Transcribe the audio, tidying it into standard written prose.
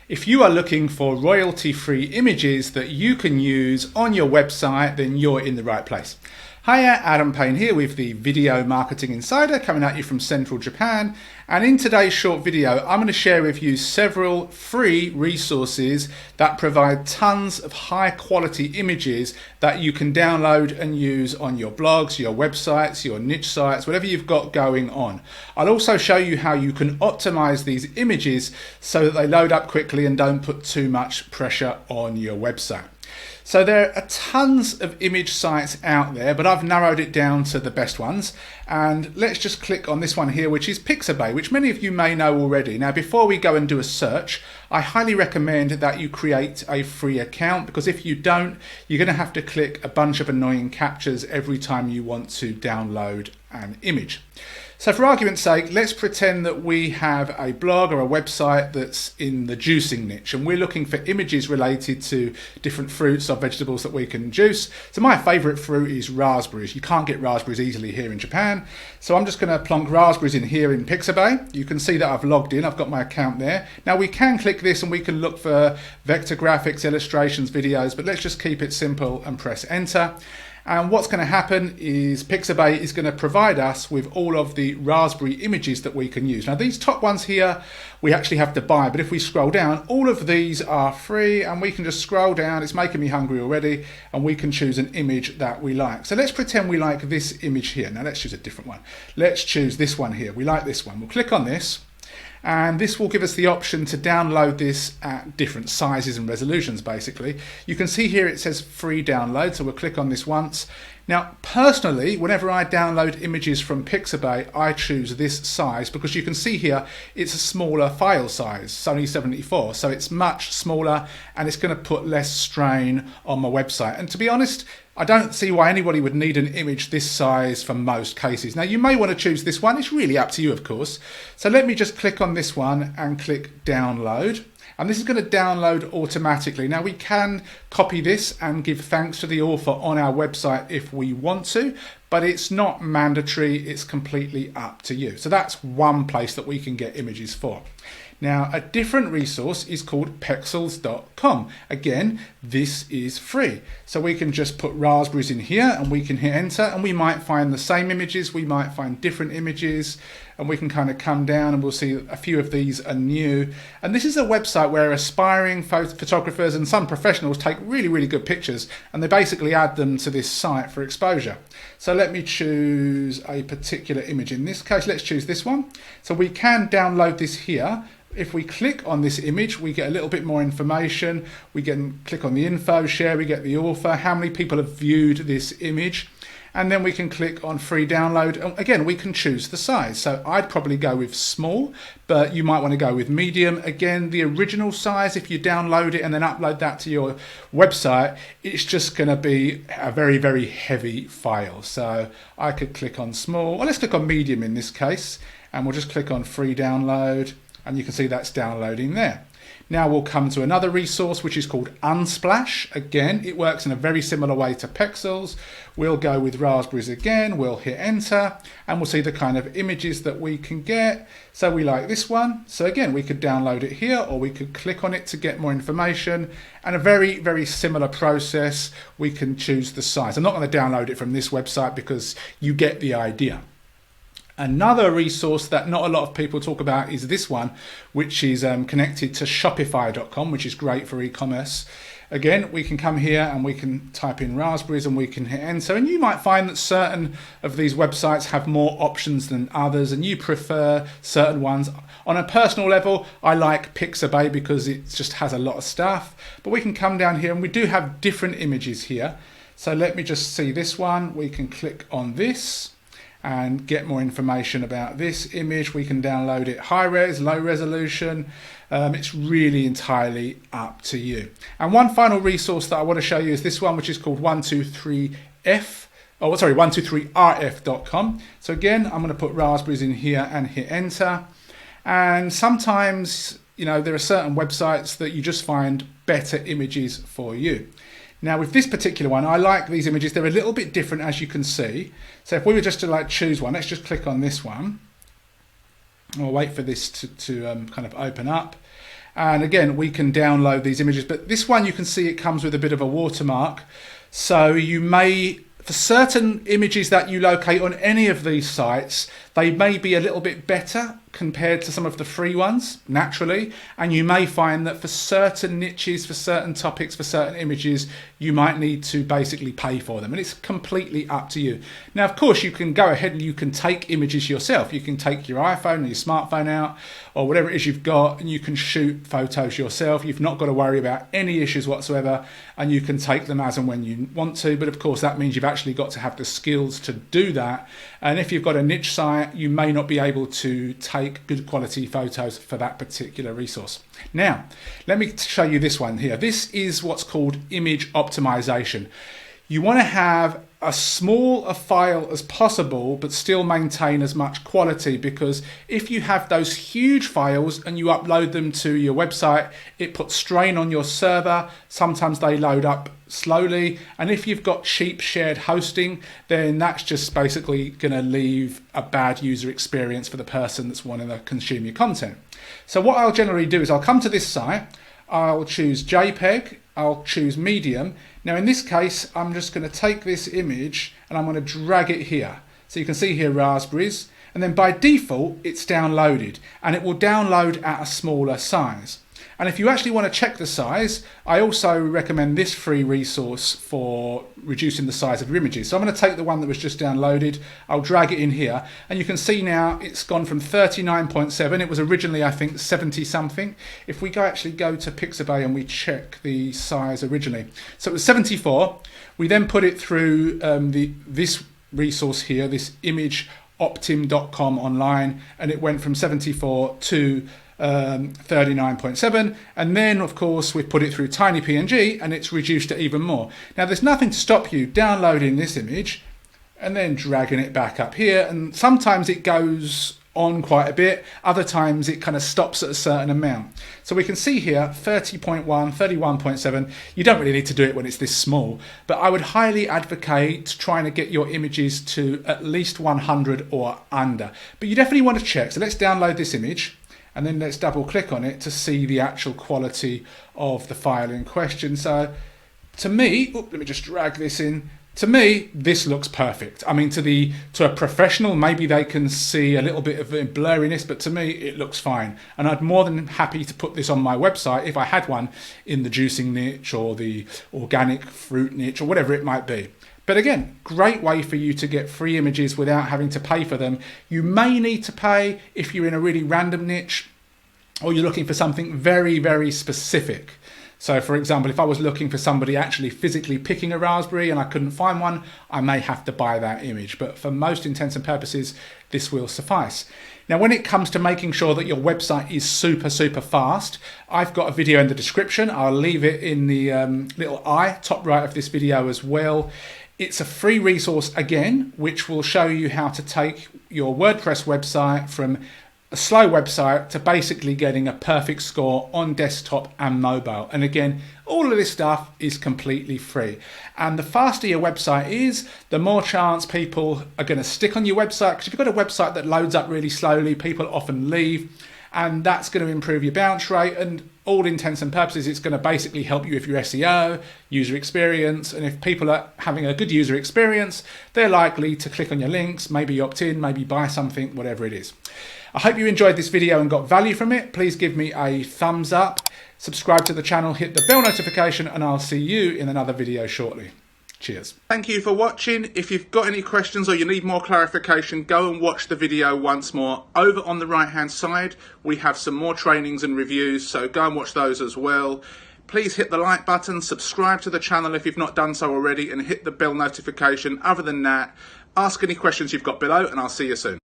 If you are looking for royalty-free images that you can use on your website, then you're in the right place. Hiya, Adam Payne here with the Video Marketing Insider coming at you from Central Japan. And in today's short video, I'm going to share with you several free resources that provide tons of high quality images that you can download and use on your blogs, your websites, your niche sites, whatever you've got going on. I'll also show you how you can optimize these images so that they load up quickly and don't put too much pressure on your website. So there are tons of image sites out there, but I've narrowed it down to the best ones. And let's just click on this one here, which is Pixabay, which many of you may know already. Now, before we go and do a search, I highly recommend that you create a free account, because if you don't, you're going to have to click a bunch of annoying captchas every time you want to download an image. So for argument's sake, let's pretend that we have a blog or a website that's in the juicing niche, and we're looking for images related to different fruits or vegetables that we can juice. So my favorite fruit is raspberries. You can't get raspberries easily here in Japan. So I'm just going to plonk raspberries in here in Pixabay. You can see that I've logged in. I've got my account there. Now we can click this and we can look for vector graphics, illustrations, videos, but let's just keep it simple and press enter. And what's going to happen is Pixabay is going to provide us with all of the raspberry images that we can use. Now these top ones here, we actually have to buy, but if we scroll down, all of these are free and we can just scroll down. It's making me hungry already, and we can choose an image that we like. So let's pretend we like this image here. Now let's choose a different one. Let's choose this one here. We like this one. We'll click on this. And this will give us the option to download this at different sizes and resolutions, basically. You can see here it says free download, so we'll click on this once. Now, personally, whenever I download images from Pixabay, I choose this size because you can see here it's a smaller file size, it's only 74, so it's much smaller and it's going to put less strain on my website. And to be honest, I don't see why anybody would need an image this size for most cases. Now you may want to choose this one, it's really up to you of course. So let me just click on this one and click download. And this is going to download automatically. Now we can copy this and give thanks to the author on our website if we want to, but it's not mandatory, it's completely up to you. So that's one place that we can get images for. Now, a different resource is called Pexels.com. Again, this is free. So we can just put raspberries in here and we can hit enter, and we might find the same images, we might find different images, and we can kind of come down and we'll see a few of these are new. And this is a website where aspiring photographers and some professionals take really, really good pictures, and they basically add them to this site for exposure. So let me choose a particular image. In this case, let's choose this one. So we can download this here. If we click on this image, we get a little bit more information. We can click on the info, share, we get the author, how many people have viewed this image. And then we can click on free download. And again, we can choose the size. So I'd probably go with small, but you might want to go with medium. Again, the original size, if you download it and then upload that to your website, it's just going to be a very, very heavy file. So I could click on small. Well, let's click on medium in this case, and we'll just click on free download. And you can see that's downloading there. Now we'll come to another resource which is called Unsplash. Again, it works in a very similar way to Pexels. We'll go with raspberries again, we'll hit enter, and we'll see the kind of images that we can get. So we like this one. So again, we could download it here, or we could click on it to get more information. And a very, very similar process. We can choose the size. I'm not going to download it from this website because you get the idea. Another resource that not a lot of people talk about is this one, which is connected to Shopify.com, which is great for e-commerce. Again, we can come here and we can type in raspberries and we can hit enter. And you might find that certain of these websites have more options than others, and you prefer certain ones. On a personal level, I like Pixabay because it just has a lot of stuff. But we can come down here and we do have different images here. So let me just see this one. We can click on this and get more information about this image. We can download it high res, low resolution. It's really entirely up to you. And one final resource that I want to show you is this one, which is called 123rf.com. So again, I'm going to put raspberries in here and hit enter. And sometimes, you know, there are certain websites that you just find better images for you. Now with this particular one, I like these images. They're a little bit different, as you can see. So if we were just to like choose one, let's just click on this one. We'll wait for this to kind of open up. And again, we can download these images, but this one you can see it comes with a bit of a watermark. So you may, for certain images that you locate on any of these sites, they may be a little bit better compared to some of the free ones, naturally. And you may find that for certain niches, for certain topics, for certain images, you might need to basically pay for them. And it's completely up to you. Now, of course, you can go ahead and you can take images yourself. You can take your iPhone or your smartphone out or whatever it is you've got, and you can shoot photos yourself. You've not got to worry about any issues whatsoever, and you can take them as and when you want to. But of course, that means you've actually got to have the skills to do that. And if you've got a niche site, you may not be able to take good quality photos for that particular resource. Now, let me show you this one here. This is what's called image optimization. You want to have as small a file as possible, but still maintain as much quality, because if you have those huge files and you upload them to your website, it puts strain on your server. Sometimes they load up slowly. And if you've got cheap shared hosting, then that's just basically going to leave a bad user experience for the person that's wanting to consume your content. So what I'll generally do is I'll come to this site, I'll choose JPEG, I'll choose medium. Now in this case, I'm just going to take this image and I'm going to drag it here. So you can see here raspberries, and then by default it's downloaded, and it will download at a smaller size. And if you actually want to check the size, I also recommend this free resource for reducing the size of your images. So I'm going to take the one that was just downloaded, I'll drag it in here, and you can see now it's gone from 39.7, it was originally I think 70 something. If we actually go to Pixabay and we check the size originally, so it was 74, we then put it through this resource here, this imageoptim.com online, and it went from 74 to 39.7, and then of course we've put it through TinyPNG and it's reduced it even more. Now there's nothing to stop you downloading this image and then dragging it back up here, and sometimes it goes on quite a bit, other times it kind of stops at a certain amount. So we can see here 30.1, 31.7. You don't really need to do it when it's this small, but I would highly advocate trying to get your images to at least 100 or under. But you definitely want to check. So let's download this image, and then let's double click on it to see the actual quality of the file in question. So to me, let me just drag this in. To me, this looks perfect. I mean, to a professional, maybe they can see a little bit of blurriness, but to me, it looks fine. And I'd more than happy to put this on my website if I had one in the juicing niche or the organic fruit niche or whatever it might be. But again, great way for you to get free images without having to pay for them. You may need to pay if you're in a really random niche or you're looking for something very, very specific. So for example, if I was looking for somebody actually physically picking a raspberry and I couldn't find one, I may have to buy that image. But for most intents and purposes, this will suffice. Now, when it comes to making sure that your website is super, super fast, I've got a video in the description. I'll leave it in the little eye, top right of this video as well. It's a free resource again, which will show you how to take your WordPress website from a slow website to basically getting a perfect score on desktop and mobile. And again, all of this stuff is completely free. And the faster your website is, the more chance people are going to stick on your website. Because if you've got a website that loads up really slowly, people often leave, and that's going to improve your bounce rate. And all intents and purposes, it's going to basically help you with your SEO, user experience. And if people are having a good user experience, they're likely to click on your links, maybe opt in, maybe buy something, whatever it is. I hope you enjoyed this video and got value from it. Please give me a thumbs up, subscribe to the channel, hit the bell notification, and I'll see you in another video shortly. Cheers. Thank you for watching. If you've got any questions or you need more clarification, go and watch the video once more. Over on the right hand side, we have some more trainings and reviews, so go and watch those as well. Please hit the like button, subscribe to the channel if you've not done so already, and hit the bell notification. Other than that, ask any questions you've got below, and I'll see you soon.